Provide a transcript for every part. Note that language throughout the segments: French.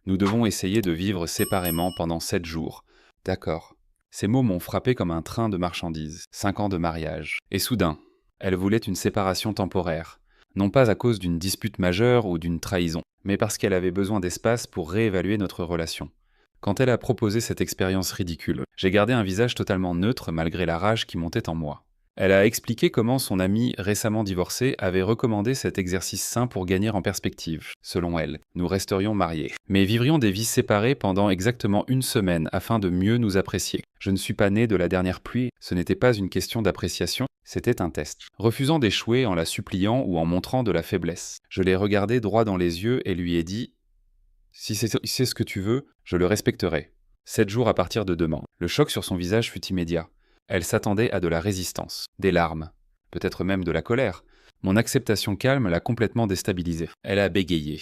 Nous devons essayer de vivre séparément pendant 7 jours. D'accord. Ces mots m'ont frappé comme un train de marchandises. 5 ans de mariage. Et soudain, elle voulait une séparation temporaire. Non pas à cause d'une dispute majeure ou d'une trahison, mais parce qu'elle avait besoin d'espace pour réévaluer notre relation. Quand elle a proposé cette expérience ridicule, j'ai gardé un visage totalement neutre malgré la rage qui montait en moi. Elle a expliqué comment son ami récemment divorcé avait recommandé cet exercice sain pour gagner en perspective. Selon elle, nous resterions mariés, mais vivrions des vies séparées pendant exactement 1 semaine afin de mieux nous apprécier. Je ne suis pas né de la dernière pluie, ce n'était pas une question d'appréciation, c'était un test. Refusant d'échouer en la suppliant ou en montrant de la faiblesse, je l'ai regardé droit dans les yeux et lui ai dit « Si c'est ce que tu veux, je le respecterai. 7 jours à partir de demain. » Le choc sur son visage fut immédiat. Elle s'attendait à de la résistance, des larmes, peut-être même de la colère. Mon acceptation calme l'a complètement déstabilisée. Elle a bégayé,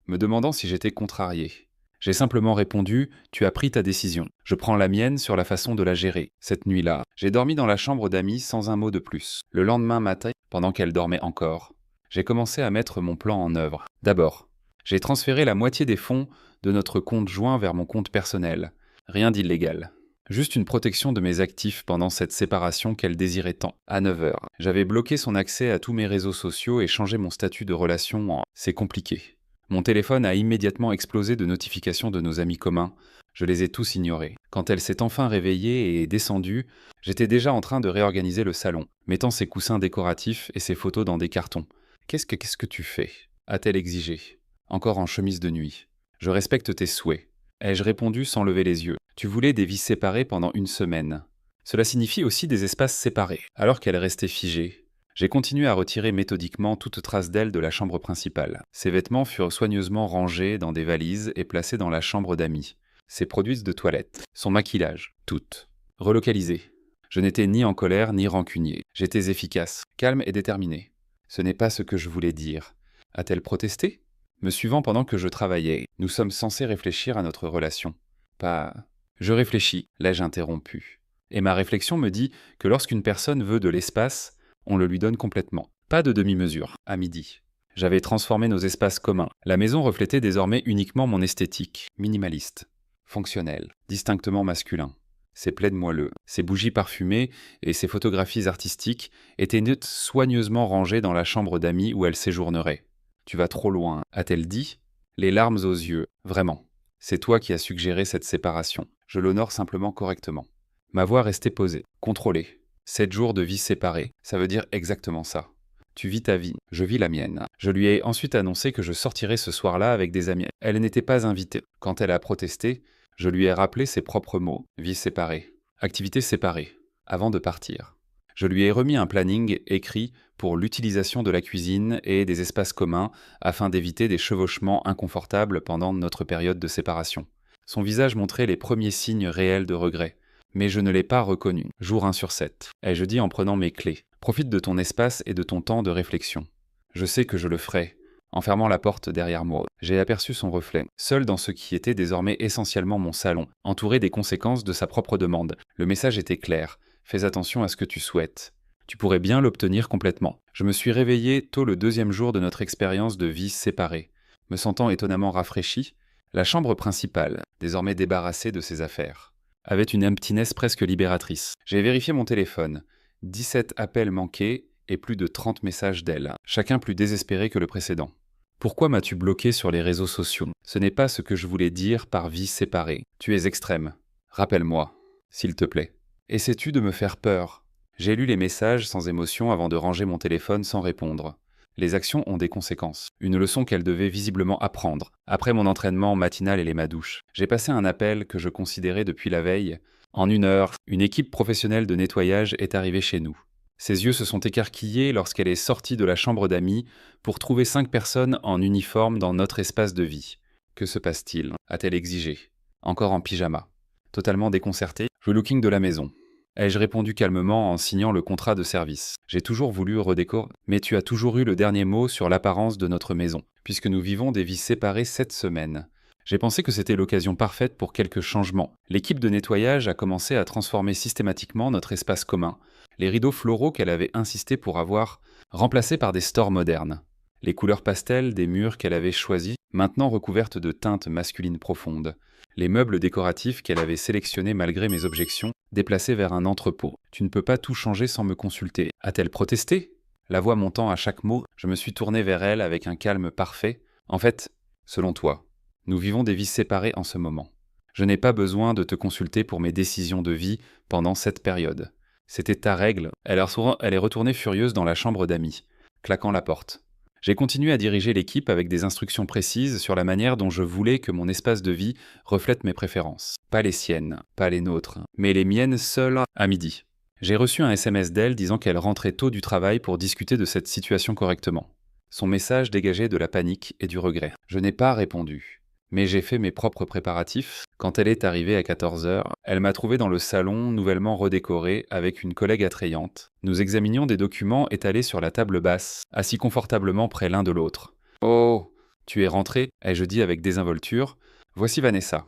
me demandant si j'étais contrarié. J'ai simplement répondu « Tu as pris ta décision. Je prends la mienne sur la façon de la gérer. » Cette nuit-là, j'ai dormi dans la chambre d'amis sans un mot de plus. Le lendemain matin, pendant qu'elle dormait encore, j'ai commencé à mettre mon plan en œuvre. D'abord, j'ai transféré la moitié des fonds de notre compte joint vers mon compte personnel. Rien d'illégal. Juste une protection de mes actifs pendant cette séparation qu'elle désirait tant. À 9 heures, j'avais bloqué son accès à tous mes réseaux sociaux et changé mon statut de relation en « c'est compliqué ». Mon téléphone a immédiatement explosé de notifications de nos amis communs. Je les ai tous ignorés. Quand elle s'est enfin réveillée et descendue, j'étais déjà en train de réorganiser le salon, mettant ses coussins décoratifs et ses photos dans des cartons. « Qu'est-ce que tu fais ?» a-t-elle exigé. Encore en chemise de nuit. « Je respecte tes souhaits. » Ai-je répondu sans lever les yeux. Tu voulais des vies séparées pendant 1 semaine. Cela signifie aussi des espaces séparés. Alors qu'elle restait figée, j'ai continué à retirer méthodiquement toute trace d'elle de la chambre principale. Ses vêtements furent soigneusement rangés dans des valises et placés dans la chambre d'amis. Ses produits de toilette, son maquillage, toutes. Relocalisés. Je n'étais ni en colère ni rancunier. J'étais efficace, calme et déterminé. Ce n'est pas ce que je voulais dire. A-t-elle protesté ? Me suivant pendant que je travaillais, nous sommes censés réfléchir à notre relation. Pas... Je réfléchis, l'ai-je interrompu. Et ma réflexion me dit que lorsqu'une personne veut de l'espace, on le lui donne complètement. Pas de demi-mesure, à midi. J'avais transformé nos espaces communs. La maison reflétait désormais uniquement mon esthétique, minimaliste, fonctionnel, distinctement masculin. Ses plaids moelleux, ses bougies parfumées et ses photographies artistiques étaient soigneusement rangées dans la chambre d'amis où elle séjournerait. « Tu vas trop loin », a-t-elle dit, les larmes aux yeux. Vraiment. C'est toi qui as suggéré cette séparation. Je l'honore simplement correctement. Ma voix restait posée, contrôlée. 7 jours de vie séparée, ça veut dire exactement ça. Tu vis ta vie, je vis la mienne. Je lui ai ensuite annoncé que je sortirais ce soir-là avec des amis. Elle n'était pas invitée. Quand elle a protesté, je lui ai rappelé ses propres mots. Vie séparée, activités séparées, avant de partir. Je lui ai remis un planning écrit pour l'utilisation de la cuisine et des espaces communs afin d'éviter des chevauchements inconfortables pendant notre période de séparation. Son visage montrait les premiers signes réels de regret. Mais je ne l'ai pas reconnu, jour 1 sur 7. Ai-je dit en prenant mes clés. Profite de ton espace et de ton temps de réflexion. Je sais que je le ferai. En fermant la porte derrière moi, j'ai aperçu son reflet, seul dans ce qui était désormais essentiellement mon salon, entouré des conséquences de sa propre demande. Le message était clair. Fais attention à ce que tu souhaites. Tu pourrais bien l'obtenir complètement. Je me suis réveillé tôt le 2e jour de notre expérience de vie séparée. Me sentant étonnamment rafraîchi, la chambre principale, désormais débarrassée de ses affaires, avait une emptiness presque libératrice. J'ai vérifié mon téléphone. 17 appels manqués et plus de 30 messages d'elle, chacun plus désespéré que le précédent. Pourquoi m'as-tu bloqué sur les réseaux sociaux ? Ce n'est pas ce que je voulais dire par vie séparée. Tu es extrême. Rappelle-moi, s'il te plaît. Essaies-tu de me faire peur ? J'ai lu les messages sans émotion avant de ranger mon téléphone sans répondre. Les actions ont des conséquences. Une leçon qu'elle devait visiblement apprendre. Après mon entraînement matinal et ma douche, j'ai passé un appel que je considérais depuis la veille. En 1 heure, une équipe professionnelle de nettoyage est arrivée chez nous. Ses yeux se sont écarquillés lorsqu'elle est sortie de la chambre d'amis pour trouver 5 personnes en uniforme dans notre espace de vie. Que se passe-t-il ? A-t-elle exigé. Encore en pyjama. Totalement déconcertée, je looking de la maison. Ai-je répondu calmement en signant le contrat de service. J'ai toujours voulu redécorer, mais tu as toujours eu le dernier mot sur l'apparence de notre maison, puisque nous vivons des vies séparées 7 semaines. J'ai pensé que c'était l'occasion parfaite pour quelques changements. L'équipe de nettoyage a commencé à transformer systématiquement notre espace commun, les rideaux floraux qu'elle avait insisté pour avoir remplacés par des stores modernes. Les couleurs pastel des murs qu'elle avait choisis, maintenant recouvertes de teintes masculines profondes. Les meubles décoratifs qu'elle avait sélectionnés malgré mes objections, déplacés vers un entrepôt. Tu ne peux pas tout changer sans me consulter. A-t-elle protesté? La voix montant à chaque mot, je me suis tourné vers elle avec un calme parfait. En fait, selon toi, nous vivons des vies séparées en ce moment. Je n'ai pas besoin de te consulter pour mes décisions de vie pendant cette période. C'était ta règle. Elle est retournée furieuse dans la chambre d'amis, claquant la porte. J'ai continué à diriger l'équipe avec des instructions précises sur la manière dont je voulais que mon espace de vie reflète mes préférences. Pas les siennes, pas les nôtres, mais les miennes seules à midi. J'ai reçu un SMS d'elle disant qu'elle rentrait tôt du travail pour discuter de cette situation correctement. Son message dégageait de la panique et du regret. Je n'ai pas répondu. Mais j'ai fait mes propres préparatifs. Quand elle est arrivée à 14 heures, elle m'a trouvé dans le salon nouvellement redécoré avec une collègue attrayante. Nous examinions des documents étalés sur la table basse, assis confortablement près l'un de l'autre. « Oh, tu es rentrée ?» ai-je dit avec désinvolture. « Voici Vanessa,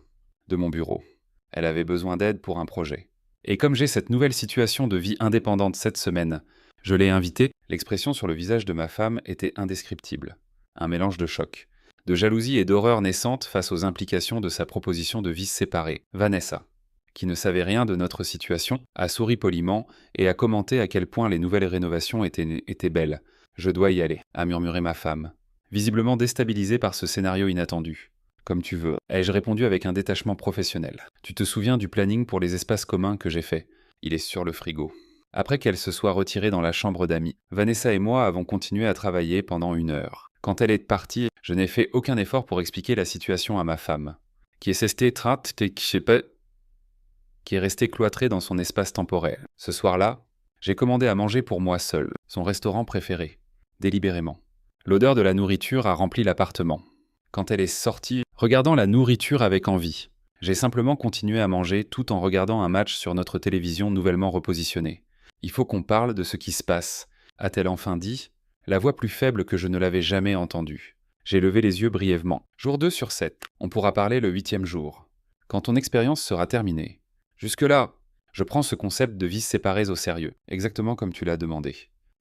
de mon bureau. Elle avait besoin d'aide pour un projet. Et comme j'ai cette nouvelle situation de vie indépendante cette semaine, je l'ai invitée. » L'expression sur le visage de ma femme était indescriptible. Un mélange de choc, de jalousie et d'horreur naissante face aux implications de sa proposition de vie séparée. Vanessa, qui ne savait rien de notre situation, a souri poliment et a commenté à quel point les nouvelles rénovations étaient belles. « Je dois y aller », a murmuré ma femme, visiblement déstabilisée par ce scénario inattendu. « Comme tu veux », ai-je répondu avec un détachement professionnel. « Tu te souviens du planning pour les espaces communs que j'ai fait? Il est sur le frigo. » Après qu'elle se soit retirée dans la chambre d'amis, Vanessa et moi avons continué à travailler pendant 1 heure. Quand elle est partie, je n'ai fait aucun effort pour expliquer la situation à ma femme, qui est restée cloîtrée dans son espace temporel. Ce soir-là, j'ai commandé à manger pour moi seul, son restaurant préféré, délibérément. L'odeur de la nourriture a rempli l'appartement. Quand elle est sortie, regardant la nourriture avec envie, j'ai simplement continué à manger tout en regardant un match sur notre télévision nouvellement repositionnée. « Il faut qu'on parle de ce qui se passe », a-t-elle enfin dit, la voix plus faible que je ne l'avais jamais entendue. J'ai levé les yeux brièvement. Jour 2 sur 7. On pourra parler le 8e jour. Quand ton expérience sera terminée. Jusque-là, je prends ce concept de vies séparées au sérieux, exactement comme tu l'as demandé.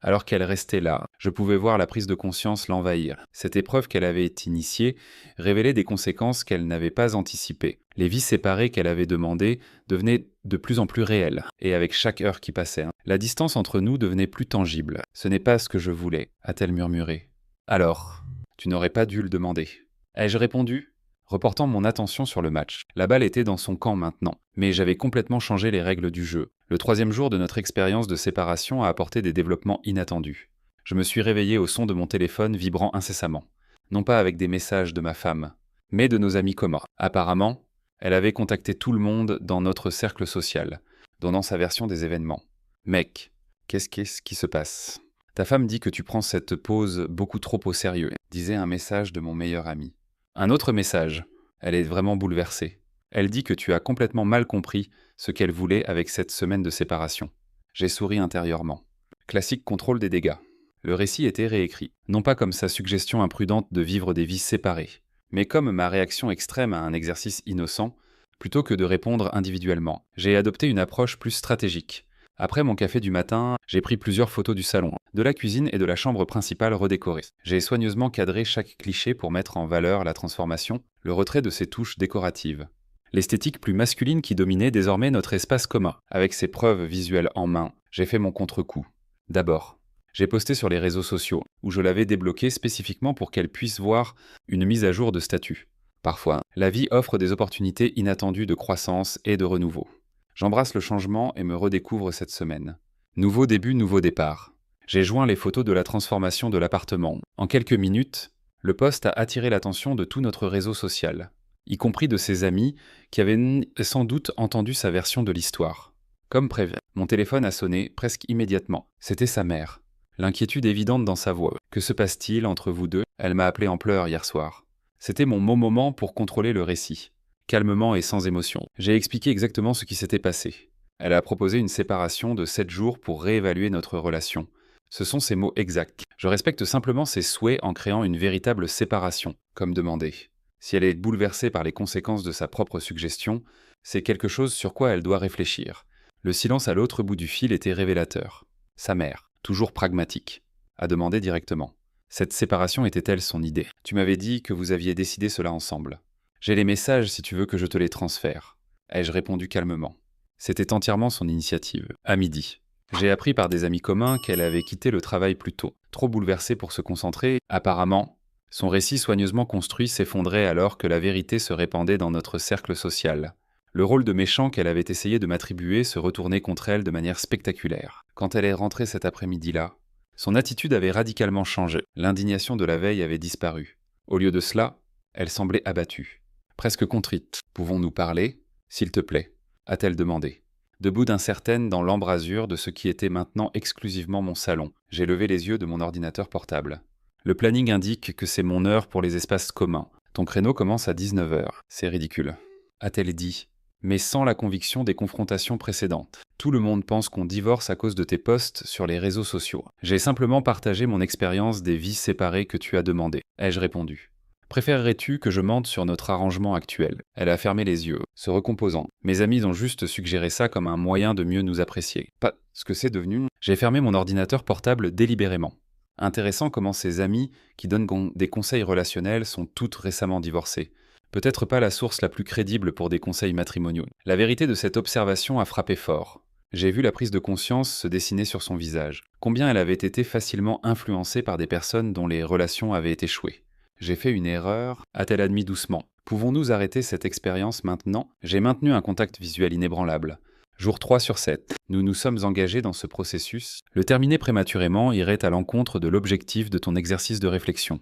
Alors qu'elle restait là, je pouvais voir la prise de conscience l'envahir. Cette épreuve qu'elle avait initiée révélait des conséquences qu'elle n'avait pas anticipées. Les vies séparées qu'elle avait demandées devenaient de plus en plus réelles, et avec chaque heure qui passait, la distance entre nous devenait plus tangible. « Ce n'est pas ce que je voulais », a-t-elle murmuré. « Alors, tu n'aurais pas dû le demander. » Ai-je répondu, reportant mon attention sur le match. La balle était dans son camp maintenant, mais j'avais complètement changé les règles du jeu. Le 3e jour de notre expérience de séparation a apporté des développements inattendus. Je me suis réveillé au son de mon téléphone vibrant incessamment. Non pas avec des messages de ma femme, mais de nos amis communs. Apparemment, elle avait contacté tout le monde dans notre cercle social, donnant sa version des événements. « Mec, qu'est-ce qui se passe ? Ta femme dit que tu prends cette pause beaucoup trop au sérieux », disait un message de mon meilleur ami. Un autre message. Elle est vraiment bouleversée. Elle dit que tu as complètement mal compris ce qu'elle voulait avec cette semaine de séparation. J'ai souri intérieurement. Classique contrôle des dégâts. Le récit était réécrit, non pas comme sa suggestion imprudente de vivre des vies séparées, mais comme ma réaction extrême à un exercice innocent, plutôt que de répondre individuellement. J'ai adopté une approche plus stratégique. Après mon café du matin, j'ai pris plusieurs photos du salon, de la cuisine et de la chambre principale redécorée. J'ai soigneusement cadré chaque cliché pour mettre en valeur la transformation, le retrait de ses touches décoratives. L'esthétique plus masculine qui dominait désormais notre espace commun. Avec ses preuves visuelles en main, j'ai fait mon contre-coup. D'abord, j'ai posté sur les réseaux sociaux, où je l'avais débloqué spécifiquement pour qu'elle puisse voir une mise à jour de statut. Parfois, la vie offre des opportunités inattendues de croissance et de renouveau. J'embrasse le changement et me redécouvre cette semaine. Nouveau début, nouveau départ. J'ai joint les photos de la transformation de l'appartement. En quelques minutes, le post a attiré l'attention de tout notre réseau social, y compris de ses amis qui avaient sans doute entendu sa version de l'histoire. Comme prévu, mon téléphone a sonné presque immédiatement. C'était sa mère. L'inquiétude évidente dans sa voix. « Que se passe-t-il entre vous deux ?» Elle m'a appelé en pleurs hier soir. C'était mon moment pour contrôler le récit. Calmement et sans émotion. J'ai expliqué exactement ce qui s'était passé. Elle a proposé une séparation de 7 jours pour réévaluer notre relation. Ce sont ses mots exacts. Je respecte simplement ses souhaits en créant une véritable séparation, comme demandé. Si elle est bouleversée par les conséquences de sa propre suggestion, c'est quelque chose sur quoi elle doit réfléchir. Le silence à l'autre bout du fil était révélateur. Sa mère, toujours pragmatique, a demandé directement. Cette séparation était-elle son idée? Tu m'avais dit que vous aviez décidé cela ensemble. J'ai les messages si tu veux que je te les transfère. Ai-je répondu calmement. C'était entièrement son initiative. À midi. J'ai appris par des amis communs qu'elle avait quitté le travail plus tôt, trop bouleversée pour se concentrer. Apparemment, son récit soigneusement construit s'effondrait alors que la vérité se répandait dans notre cercle social. Le rôle de méchant qu'elle avait essayé de m'attribuer se retournait contre elle de manière spectaculaire. Quand elle est rentrée cet après-midi-là, son attitude avait radicalement changé. L'indignation de la veille avait disparu. Au lieu de cela, elle semblait abattue, presque contrite. « Pouvons-nous parler, s'il te plaît ?» a-t-elle demandé. Debout d'incertaine dans l'embrasure de ce qui était maintenant exclusivement mon salon, j'ai levé les yeux de mon ordinateur portable. Le planning indique que c'est mon heure pour les espaces communs. Ton créneau commence à 19 heures. C'est ridicule. A-t-elle dit, mais sans la conviction des confrontations précédentes. Tout le monde pense qu'on divorce à cause de tes posts sur les réseaux sociaux. J'ai simplement partagé mon expérience des vies séparées que tu as demandé. Ai-je répondu. Préférerais-tu que je mente sur notre arrangement actuel? Elle a fermé les yeux, se recomposant. Mes amis ont juste suggéré ça comme un moyen de mieux nous apprécier. Pas ce que c'est devenu. J'ai fermé mon ordinateur portable délibérément. Intéressant comment ces amis qui donnent des conseils relationnels sont toutes récemment divorcées. Peut-être pas la source la plus crédible pour des conseils matrimoniaux. La vérité de cette observation a frappé fort. J'ai vu la prise de conscience se dessiner sur son visage. Combien elle avait été facilement influencée par des personnes dont les relations avaient échoué. J'ai fait une erreur, a-t-elle admis doucement. Pouvons-nous arrêter cette expérience maintenant? J'ai maintenu un contact visuel inébranlable. Jour 3 sur 7. Nous nous sommes engagés dans ce processus. Le terminer prématurément irait à l'encontre de l'objectif de ton exercice de réflexion.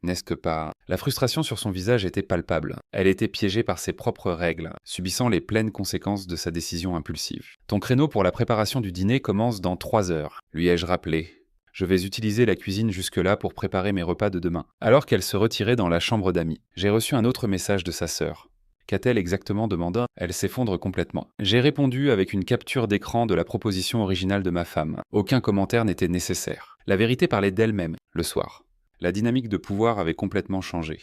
N'est-ce pas? La frustration sur son visage était palpable. Elle était piégée par ses propres règles, subissant les pleines conséquences de sa décision impulsive. Ton créneau pour la préparation du dîner commence dans 3 heures, lui ai-je rappelé. Je vais utiliser la cuisine jusque-là pour préparer mes repas de demain. Alors qu'elle se retirait dans la chambre d'amis, j'ai reçu un autre message de sa sœur. Qu'a-t-elle exactement demandé? Elle s'effondre complètement. J'ai répondu avec une capture d'écran de la proposition originale de ma femme. Aucun commentaire n'était nécessaire. La vérité parlait d'elle-même, le soir. La dynamique de pouvoir avait complètement changé.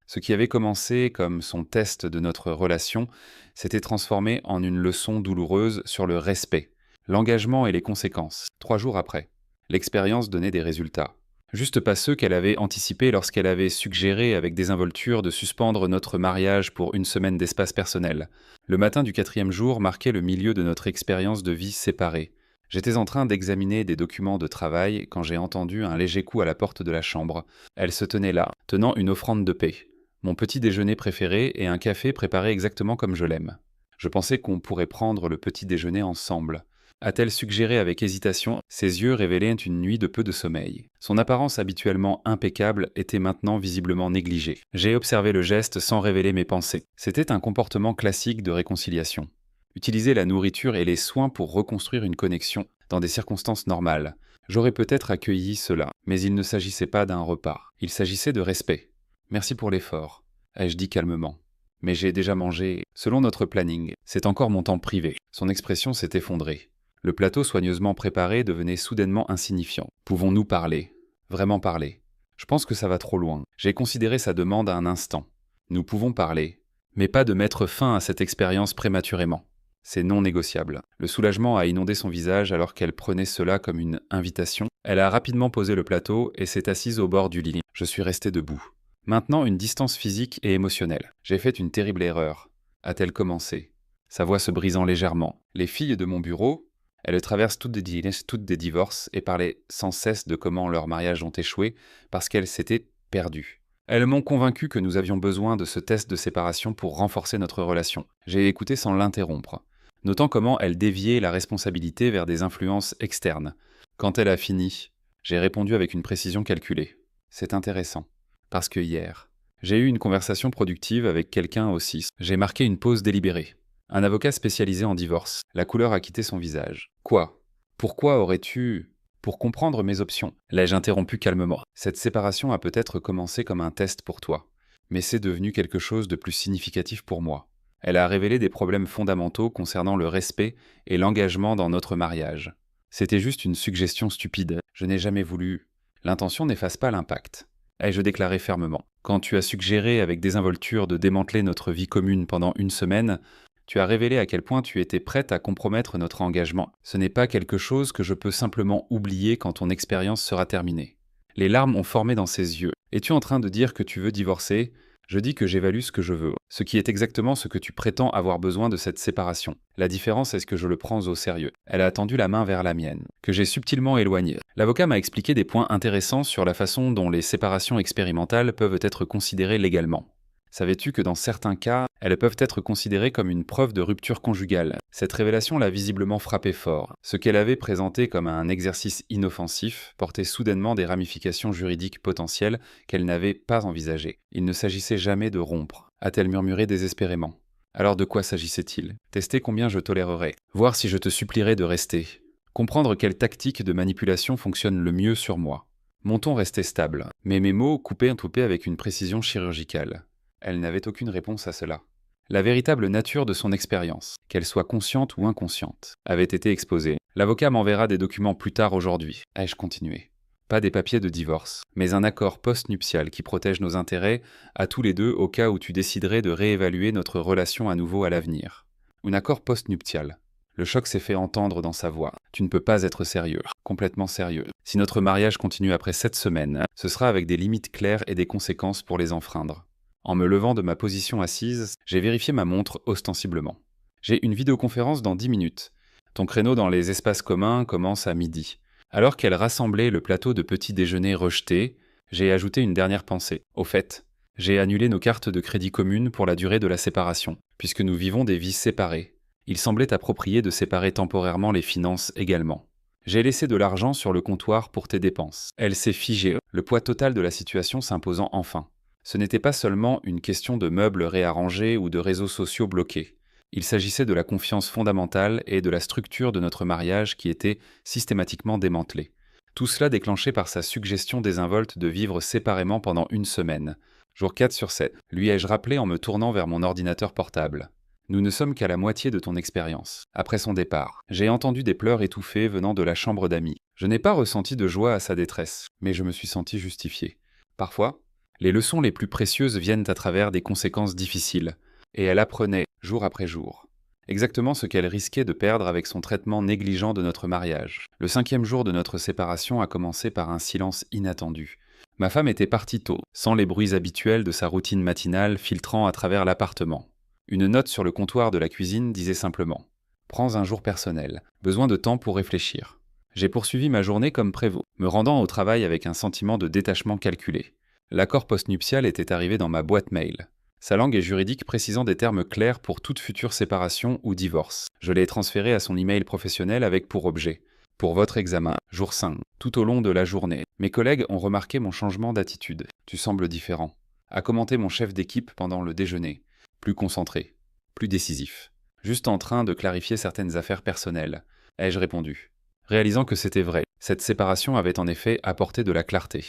Ce qui avait commencé comme son test de notre relation s'était transformé en une leçon douloureuse sur le respect, l'engagement et les conséquences. 3 jours après, l'expérience donnait des résultats. Juste pas ceux qu'elle avait anticipés lorsqu'elle avait suggéré avec désinvolture de suspendre notre mariage pour 1 semaine d'espace personnel. Le matin du 4e jour marquait le milieu de notre expérience de vie séparée. J'étais en train d'examiner des documents de travail quand j'ai entendu un léger coup à la porte de la chambre. Elle se tenait là, tenant une offrande de paix. Mon petit déjeuner préféré et un café préparé exactement comme je l'aime. Je pensais qu'on pourrait prendre le petit déjeuner ensemble. A-t-elle suggéré avec hésitation? Ses yeux révélaient une nuit de peu de sommeil. Son apparence habituellement impeccable était maintenant visiblement négligée. J'ai observé le geste sans révéler mes pensées. C'était un comportement classique de réconciliation. Utiliser la nourriture et les soins pour reconstruire une connexion dans des circonstances normales. J'aurais peut-être accueilli cela, mais il ne s'agissait pas d'un repas. Il s'agissait de respect. Merci pour l'effort, ai-je dit calmement. Mais j'ai déjà mangé. Selon notre planning, c'est encore mon temps privé. Son expression s'est effondrée. Le plateau soigneusement préparé devenait soudainement insignifiant. Pouvons-nous parler? Vraiment parler? Je pense que ça va trop loin. J'ai considéré sa demande à un instant. Nous pouvons parler, mais pas de mettre fin à cette expérience prématurément. C'est non négociable. Le soulagement a inondé son visage alors qu'elle prenait cela comme une invitation. Elle a rapidement posé le plateau et s'est assise au bord du lit. Je suis resté debout. Maintenant, une distance physique et émotionnelle. J'ai fait une terrible erreur. A-t-elle commencé? Sa voix se brisant légèrement. Les filles de mon bureau, elles traversent toutes des divorces et parlaient sans cesse de comment leurs mariages ont échoué parce qu'elles s'étaient perdues. Elles m'ont convaincu que nous avions besoin de ce test de séparation pour renforcer notre relation. J'ai écouté sans l'interrompre, notant comment elle déviait la responsabilité vers des influences externes. Quand elle a fini, j'ai répondu avec une précision calculée. C'est intéressant, parce que hier, j'ai eu une conversation productive avec quelqu'un aussi. J'ai marqué une pause délibérée. Un avocat spécialisé en divorce. La couleur a quitté son visage. Quoi? Pourquoi aurais-tu... Pour comprendre mes options, l'ai-je interrompu calmement. Cette séparation a peut-être commencé comme un test pour toi, mais c'est devenu quelque chose de plus significatif pour moi. Elle a révélé des problèmes fondamentaux concernant le respect et l'engagement dans notre mariage. C'était juste une suggestion stupide. Je n'ai jamais voulu... L'intention n'efface pas l'impact. Ai-je déclaré fermement. Quand tu as suggéré avec désinvolture de démanteler notre vie commune pendant 1 semaine, tu as révélé à quel point tu étais prête à compromettre notre engagement. Ce n'est pas quelque chose que je peux simplement oublier quand ton expérience sera terminée. Les larmes ont formé dans ses yeux. Es-tu en train de dire que tu veux divorcer ? Je dis que j'évalue ce que je veux, ce qui est exactement ce que tu prétends avoir besoin de cette séparation. La différence est que je le prends au sérieux. Elle a tendu la main vers la mienne, que j'ai subtilement éloignée. L'avocat m'a expliqué des points intéressants sur la façon dont les séparations expérimentales peuvent être considérées légalement. Savais-tu que dans certains cas, elles peuvent être considérées comme une preuve de rupture conjugale ? Cette révélation l'a visiblement frappé fort. Ce qu'elle avait présenté comme un exercice inoffensif portait soudainement des ramifications juridiques potentielles qu'elle n'avait pas envisagées. Il ne s'agissait jamais de rompre, a-t-elle murmuré désespérément. Alors de quoi s'agissait-il ? Tester combien je tolérerais, voir si je te supplierais de rester, comprendre quelle tactique de manipulation fonctionne le mieux sur moi. Mon ton restait stable, mais mes mots coupaient avec une précision chirurgicale. Elle n'avait aucune réponse à cela. La véritable nature de son expérience, qu'elle soit consciente ou inconsciente, avait été exposée. L'avocat m'enverra des documents plus tard aujourd'hui, ai-je continué. Pas des papiers de divorce, mais un accord post-nuptial qui protège nos intérêts à tous les deux au cas où tu déciderais de réévaluer notre relation à nouveau à l'avenir. Un accord post-nuptial. Le choc s'est fait entendre dans sa voix. Tu ne peux pas être sérieux, complètement sérieux. Si notre mariage continue après 7 semaines, ce sera avec des limites claires et des conséquences pour les enfreindre. En me levant de ma position assise, j'ai vérifié ma montre ostensiblement. J'ai une vidéoconférence dans 10 minutes. Ton créneau dans les espaces communs commence à midi. Alors qu'elle rassemblait le plateau de petit déjeuner rejeté, j'ai ajouté une dernière pensée. Au fait, j'ai annulé nos cartes de crédit communes pour la durée de la séparation, puisque nous vivons des vies séparées. Il semblait approprié de séparer temporairement les finances également. J'ai laissé de l'argent sur le comptoir pour tes dépenses. Elle s'est figée, le poids total de la situation s'imposant enfin. Ce n'était pas seulement une question de meubles réarrangés ou de réseaux sociaux bloqués. Il s'agissait de la confiance fondamentale et de la structure de notre mariage qui était systématiquement démantelée. Tout cela déclenché par sa suggestion désinvolte de vivre séparément pendant 1 semaine. Jour 4 sur 7, lui ai-je rappelé en me tournant vers mon ordinateur portable. Nous ne sommes qu'à la moitié de ton expérience. Après son départ, j'ai entendu des pleurs étouffés venant de la chambre d'amis. Je n'ai pas ressenti de joie à sa détresse, mais je me suis senti justifié. Parfois, les leçons les plus précieuses viennent à travers des conséquences difficiles, et elle apprenait, jour après jour, exactement ce qu'elle risquait de perdre avec son traitement négligent de notre mariage. Le 5e jour de notre séparation a commencé par un silence inattendu. Ma femme était partie tôt, sans les bruits habituels de sa routine matinale filtrant à travers l'appartement. Une note sur le comptoir de la cuisine disait simplement « Prends un jour personnel, besoin de temps pour réfléchir ». J'ai poursuivi ma journée comme prévôt, me rendant au travail avec un sentiment de détachement calculé. L'accord post-nuptial était arrivé dans ma boîte mail. Sa langue est juridique précisant des termes clairs pour toute future séparation ou divorce. Je l'ai transféré à son email professionnel avec pour objet « Pour votre examen, jour 5, tout au long de la journée. Mes collègues ont remarqué mon changement d'attitude. Tu sembles différent. » A commenté mon chef d'équipe pendant le déjeuner. Plus concentré, plus décisif. Juste en train de clarifier certaines affaires personnelles, ai-je répondu. Réalisant que c'était vrai, cette séparation avait en effet apporté de la clarté.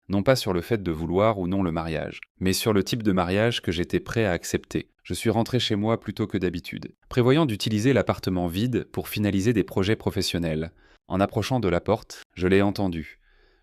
Non pas sur le fait de vouloir ou non le mariage, mais sur le type de mariage que j'étais prêt à accepter. Je suis rentré chez moi plus tôt que d'habitude, prévoyant d'utiliser l'appartement vide pour finaliser des projets professionnels. En approchant de la porte, je l'ai entendu.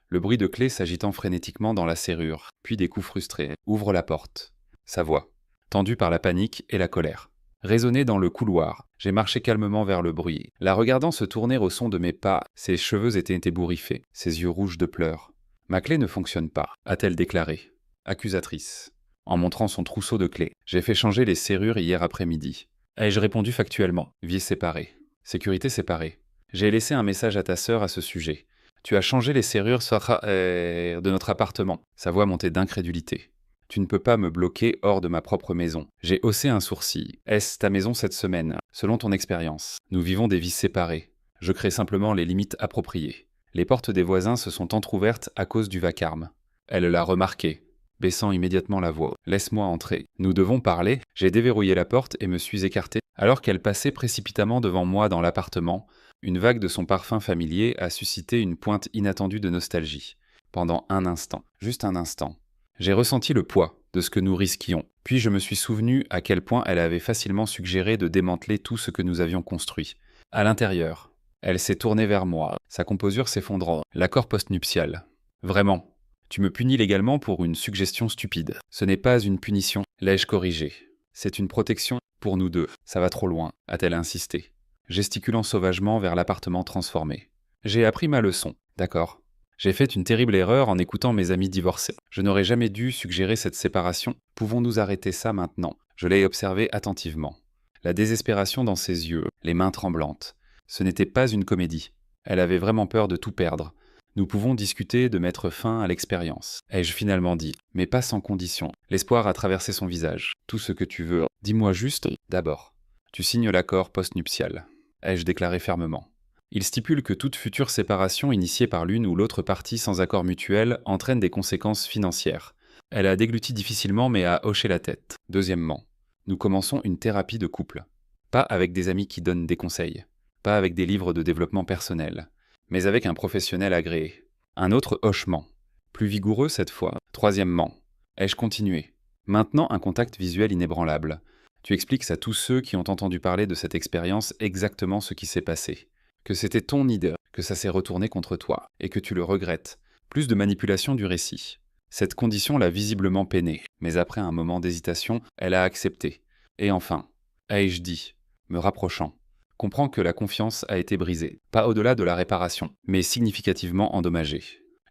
Le bruit de clés s'agitant frénétiquement dans la serrure, puis des coups frustrés. Ouvre la porte. Sa voix, tendue par la panique et la colère, résonnait dans le couloir. J'ai marché calmement vers le bruit, la regardant se tourner au son de mes pas. Ses cheveux étaient ébouriffés, ses yeux rouges de pleurs. « Ma clé ne fonctionne pas », a-t-elle déclaré, accusatrice, en montrant son trousseau de clés. « J'ai fait changer les serrures hier après-midi. » Ai-je répondu factuellement. Vie séparée. Sécurité séparée. J'ai laissé un message à ta sœur à ce sujet. Tu as changé les serrures de notre appartement. Sa voix montait d'incrédulité. Tu ne peux pas me bloquer hors de ma propre maison. J'ai haussé un sourcil. Est-ce ta maison cette semaine? Selon ton expérience, nous vivons des vies séparées. Je crée simplement les limites appropriées. Les portes des voisins se sont entr'ouvertes à cause du vacarme. Elle l'a remarqué, baissant immédiatement la voix. « Laisse-moi entrer. Nous devons parler. » J'ai déverrouillé la porte et me suis écarté. Alors qu'elle passait précipitamment devant moi dans l'appartement, une vague de son parfum familier a suscité une pointe inattendue de nostalgie. Pendant un instant, juste un instant, j'ai ressenti le poids de ce que nous risquions. Puis je me suis souvenu à quel point elle avait facilement suggéré de démanteler tout ce que nous avions construit. À l'intérieur, elle s'est tournée vers moi, sa composure s'effondrant. L'accord post-nuptial. Vraiment, tu me punis légalement pour une suggestion stupide. Ce n'est pas une punition, l'ai-je corrigé. C'est une protection pour nous deux. Ça va trop loin, a-t-elle insisté, gesticulant sauvagement vers l'appartement transformé. J'ai appris ma leçon. D'accord. J'ai fait une terrible erreur en écoutant mes amis divorcés. Je n'aurais jamais dû suggérer cette séparation. Pouvons-nous arrêter ça maintenant? Je l'ai observé attentivement. La désespération dans ses yeux, les mains tremblantes. Ce n'était pas une comédie. Elle avait vraiment peur de tout perdre. Nous pouvons discuter de mettre fin à l'expérience, ai-je finalement dit, mais pas sans condition. L'espoir a traversé son visage. Tout ce que tu veux. Dis-moi juste, d'abord. Tu signes l'accord postnuptial, ai-je déclaré fermement. Il stipule que toute future séparation initiée par l'une ou l'autre partie sans accord mutuel entraîne des conséquences financières. Elle a dégluti difficilement mais a hoché la tête. Deuxièmement, nous commençons une thérapie de couple. Pas avec des amis qui donnent des conseils, pas avec des livres de développement personnel, mais avec un professionnel agréé. Un autre hochement, plus vigoureux cette fois. Troisièmement, ai-je continué? Maintenant un contact visuel inébranlable. Tu expliques à tous ceux qui ont entendu parler de cette expérience exactement ce qui s'est passé. Que c'était ton idée, que ça s'est retourné contre toi, et que tu le regrettes. Plus de manipulation du récit. Cette condition l'a visiblement peinée, mais après un moment d'hésitation, elle a accepté. Et enfin, ai-je dit, me rapprochant, comprends que la confiance a été brisée, pas au-delà de la réparation, mais significativement endommagée.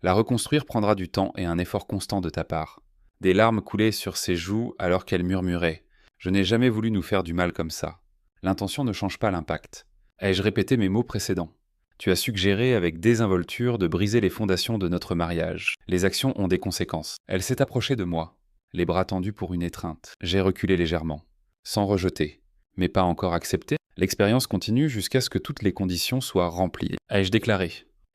La reconstruire prendra du temps et un effort constant de ta part. Des larmes coulaient sur ses joues alors qu'elle murmurait. Je n'ai jamais voulu nous faire du mal comme ça. L'intention ne change pas l'impact. Ai-je répété mes mots précédents? Tu as suggéré avec désinvolture de briser les fondations de notre mariage. Les actions ont des conséquences. Elle s'est approchée de moi, les bras tendus pour une étreinte. J'ai reculé légèrement, sans rejeter, mais pas encore accepté. L'expérience continue jusqu'à ce que toutes les conditions soient remplies. Ai-je déclaré?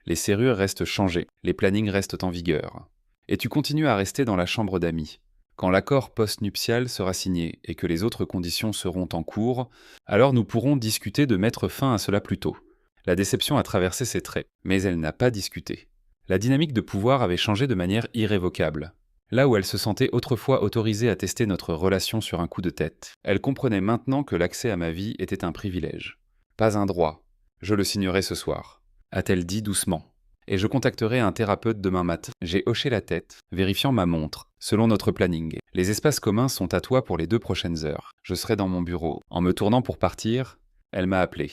Les serrures restent changées, les plannings restent en vigueur. Et tu continues à rester dans la chambre d'amis. Quand l'accord postnuptial sera signé et que les autres conditions seront en cours, alors nous pourrons discuter de mettre fin à cela plus tôt. La déception a traversé ses traits, mais elle n'a pas discuté. La dynamique de pouvoir avait changé de manière irrévocable. Là où elle se sentait autrefois autorisée à tester notre relation sur un coup de tête, elle comprenait maintenant que l'accès à ma vie était un privilège. Pas un droit. Je le signerai ce soir, a-t-elle dit doucement. Et je contacterai un thérapeute demain matin. J'ai hoché la tête, vérifiant ma montre. Selon notre planning, les espaces communs sont à toi pour les 2 prochaines heures. Je serai dans mon bureau. En me tournant pour partir, elle m'a appelé.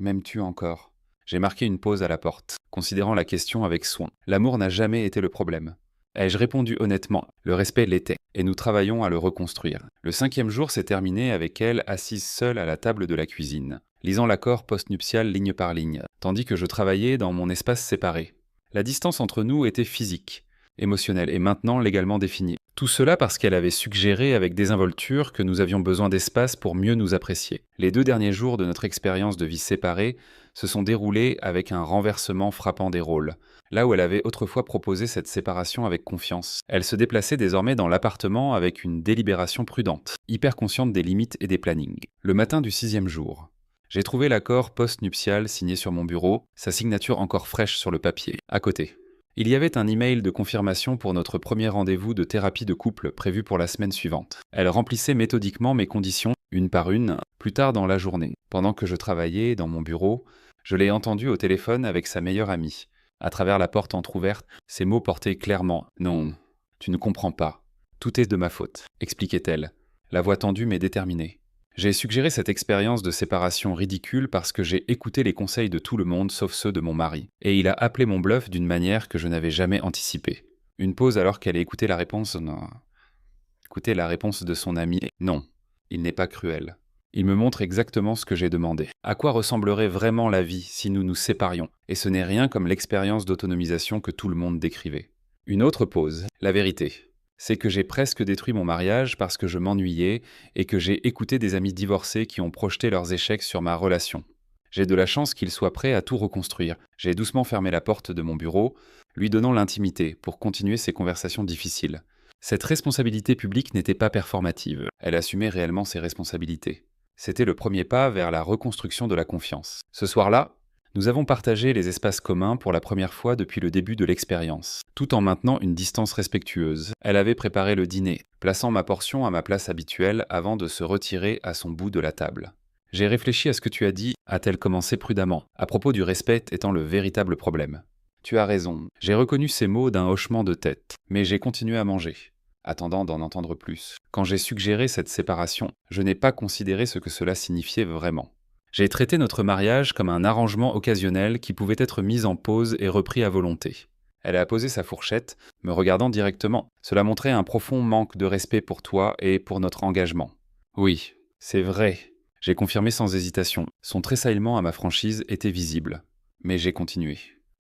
M'aimes-tu encore? J'ai marqué une pause à la porte, considérant la question avec soin. L'amour n'a jamais été le problème. Ai-je répondu honnêtement? Le respect l'était, et nous travaillons à le reconstruire. Le 5e jour s'est terminé avec elle assise seule à la table de la cuisine, lisant l'accord postnuptial ligne par ligne, tandis que je travaillais dans mon espace séparé. La distance entre nous était physique, émotionnelle et maintenant légalement définie. Tout cela parce qu'elle avait suggéré avec désinvolture que nous avions besoin d'espace pour mieux nous apprécier. Les 2 derniers jours de notre expérience de vie séparée se sont déroulés avec un renversement frappant des rôles. Là où elle avait autrefois proposé cette séparation avec confiance, elle se déplaçait désormais dans l'appartement avec une délibération prudente, hyper consciente des limites et des plannings. Le matin du 6e jour, j'ai trouvé l'accord post-nuptial signé sur mon bureau, sa signature encore fraîche sur le papier. À côté, il y avait un email de confirmation pour notre premier rendez-vous de thérapie de couple prévu pour la semaine suivante. Elle remplissait méthodiquement mes conditions, une par une, plus tard dans la journée. Pendant que je travaillais dans mon bureau, je l'ai entendue au téléphone avec sa meilleure amie. À travers la porte entr'ouverte, ses mots portaient clairement « Non, tu ne comprends pas. Tout est de ma faute », expliquait-elle, la voix tendue mais déterminée. J'ai suggéré cette expérience de séparation ridicule parce que j'ai écouté les conseils de tout le monde sauf ceux de mon mari, et il a appelé mon bluff d'une manière que je n'avais jamais anticipée. Une pause alors qu'elle écoutait la réponse de son ami. Non, il n'est pas cruel. Il me montre exactement ce que j'ai demandé. À quoi ressemblerait vraiment la vie si nous nous séparions? Et ce n'est rien comme l'expérience d'autonomisation que tout le monde décrivait. Une autre pause. La vérité, c'est que j'ai presque détruit mon mariage parce que je m'ennuyais et que j'ai écouté des amis divorcés qui ont projeté leurs échecs sur ma relation. J'ai de la chance qu'il soit prêt à tout reconstruire. J'ai doucement fermé la porte de mon bureau, lui donnant l'intimité pour continuer ces conversations difficiles. Cette responsabilité publique n'était pas performative. Elle assumait réellement ses responsabilités. C'était le premier pas vers la reconstruction de la confiance. Ce soir-là, nous avons partagé les espaces communs pour la première fois depuis le début de l'expérience, tout en maintenant une distance respectueuse. Elle avait préparé le dîner, plaçant ma portion à ma place habituelle avant de se retirer à son bout de la table. J'ai réfléchi à ce que tu as dit, a-t-elle commencé prudemment, à propos du respect étant le véritable problème. Tu as raison, j'ai reconnu ces mots d'un hochement de tête, mais j'ai continué à manger, attendant d'en entendre plus. Quand j'ai suggéré cette séparation, je n'ai pas considéré ce que cela signifiait vraiment. J'ai traité notre mariage comme un arrangement occasionnel qui pouvait être mis en pause et repris à volonté. Elle a posé sa fourchette, me regardant directement. Cela montrait un profond manque de respect pour toi et pour notre engagement. Oui, c'est vrai. J'ai confirmé sans hésitation. Son tressaillement à ma franchise était visible. Mais j'ai continué.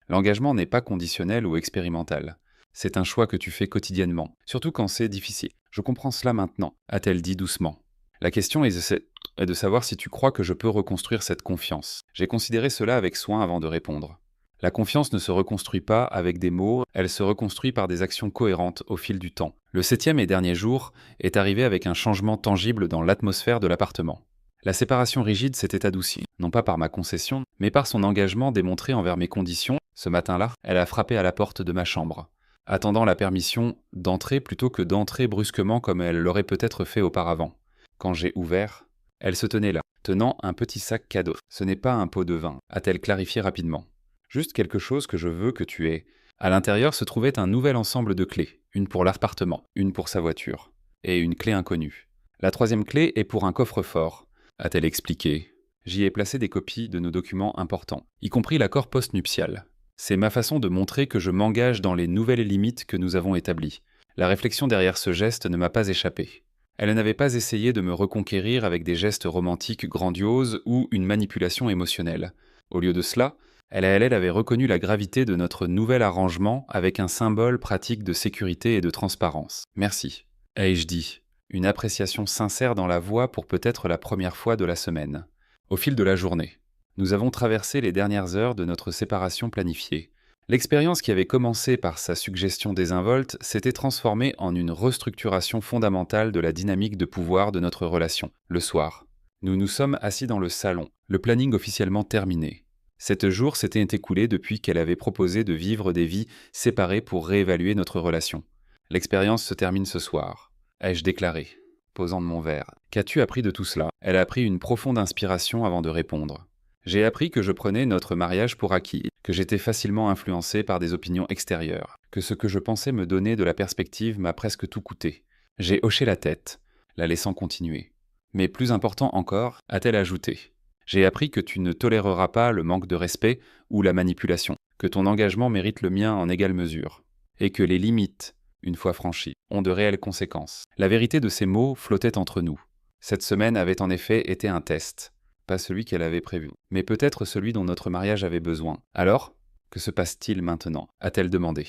L'engagement n'est pas conditionnel ou expérimental. C'est un choix que tu fais quotidiennement, surtout quand c'est difficile. Je comprends cela maintenant, a-t-elle dit doucement. La question est de savoir si tu crois que je peux reconstruire cette confiance. J'ai considéré cela avec soin avant de répondre. La confiance ne se reconstruit pas avec des mots, elle se reconstruit par des actions cohérentes au fil du temps. Le 7e et dernier jour est arrivé avec un changement tangible dans l'atmosphère de l'appartement. La séparation rigide s'était adoucie, non pas par ma concession, mais par son engagement démontré envers mes conditions. Ce matin-là, elle a frappé à la porte de ma chambre, attendant la permission d'entrer plutôt que d'entrer brusquement comme elle l'aurait peut-être fait auparavant. Quand j'ai ouvert, elle se tenait là, tenant un petit sac cadeau. Ce n'est pas un pot de vin, a-t-elle clarifié rapidement. Juste quelque chose que je veux que tu aies. À l'intérieur se trouvait un nouvel ensemble de clés, une pour l'appartement, une pour sa voiture, et une clé inconnue. La troisième clé est pour un coffre-fort, a-t-elle expliqué. J'y ai placé des copies de nos documents importants, y compris l'accord post-nuptial. C'est ma façon de montrer que je m'engage dans les nouvelles limites que nous avons établies. La réflexion derrière ce geste ne m'a pas échappé. Elle n'avait pas essayé de me reconquérir avec des gestes romantiques grandioses ou une manipulation émotionnelle. Au lieu de cela, elle avait reconnu la gravité de notre nouvel arrangement avec un symbole pratique de sécurité et de transparence. Merci, ai-je dit, une appréciation sincère dans la voix pour peut-être la première fois de la semaine. Au fil de la journée, nous avons traversé les dernières heures de notre séparation planifiée. L'expérience qui avait commencé par sa suggestion désinvolte s'était transformée en une restructuration fondamentale de la dynamique de pouvoir de notre relation. Le soir, nous nous sommes assis dans le salon, le planning officiellement terminé. 7 jours s'étaient écoulés depuis qu'elle avait proposé de vivre des vies séparées pour réévaluer notre relation. L'expérience se termine ce soir, ai-je déclaré, posant de mon verre. Qu'as-tu appris de tout cela ? Elle a pris une profonde inspiration avant de répondre. J'ai appris que je prenais notre mariage pour acquis, que j'étais facilement influencé par des opinions extérieures, que ce que je pensais me donner de la perspective m'a presque tout coûté. J'ai hoché la tête, la laissant continuer. Mais plus important encore, a-t-elle ajouté. J'ai appris que tu ne toléreras pas le manque de respect ou la manipulation, que ton engagement mérite le mien en égale mesure, et que les limites, une fois franchies, ont de réelles conséquences. La vérité de ces mots flottait entre nous. Cette semaine avait en effet été un test, pas celui qu'elle avait prévu, mais peut-être celui dont notre mariage avait besoin. Alors, que se passe-t-il maintenant ? A-t-elle demandé.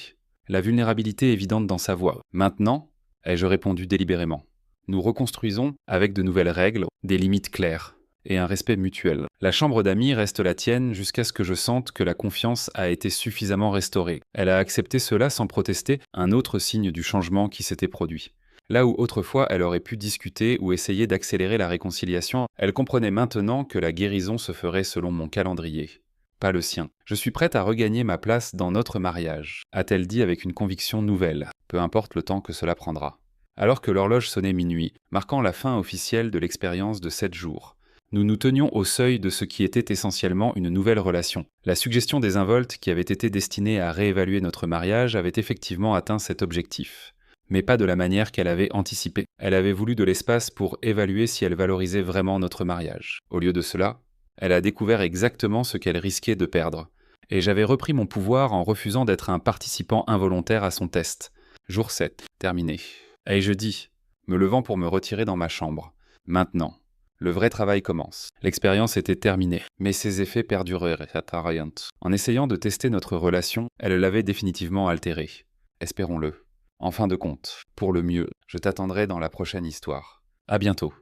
La vulnérabilité évidente dans sa voix. Maintenant, ai-je répondu délibérément. Nous reconstruisons avec de nouvelles règles, des limites claires et un respect mutuel. La chambre d'amis reste la tienne jusqu'à ce que je sente que la confiance a été suffisamment restaurée. Elle a accepté cela sans protester, un autre signe du changement qui s'était produit. Là où autrefois elle aurait pu discuter ou essayer d'accélérer la réconciliation, elle comprenait maintenant que la guérison se ferait selon mon calendrier, pas le sien. Je suis prête à regagner ma place dans notre mariage, a-t-elle dit avec une conviction nouvelle, peu importe le temps que cela prendra. Alors que l'horloge sonnait minuit, marquant la fin officielle de l'expérience de 7 jours. Nous nous tenions au seuil de ce qui était essentiellement une nouvelle relation. La suggestion désinvolte qui avait été destinée à réévaluer notre mariage avait effectivement atteint cet objectif. Mais pas de la manière qu'elle avait anticipée. Elle avait voulu de l'espace pour évaluer si elle valorisait vraiment notre mariage. Au lieu de cela, elle a découvert exactement ce qu'elle risquait de perdre. Et j'avais repris mon pouvoir en refusant d'être un participant involontaire à son test. Jour 7, terminé. Ai-je dit, me levant pour me retirer dans ma chambre. Maintenant. Le vrai travail commence. L'expérience était terminée, mais ses effets perdureraient. En essayant de tester notre relation, elle l'avait définitivement altérée. Espérons-le. En fin de compte, pour le mieux, je t'attendrai dans la prochaine histoire. À bientôt.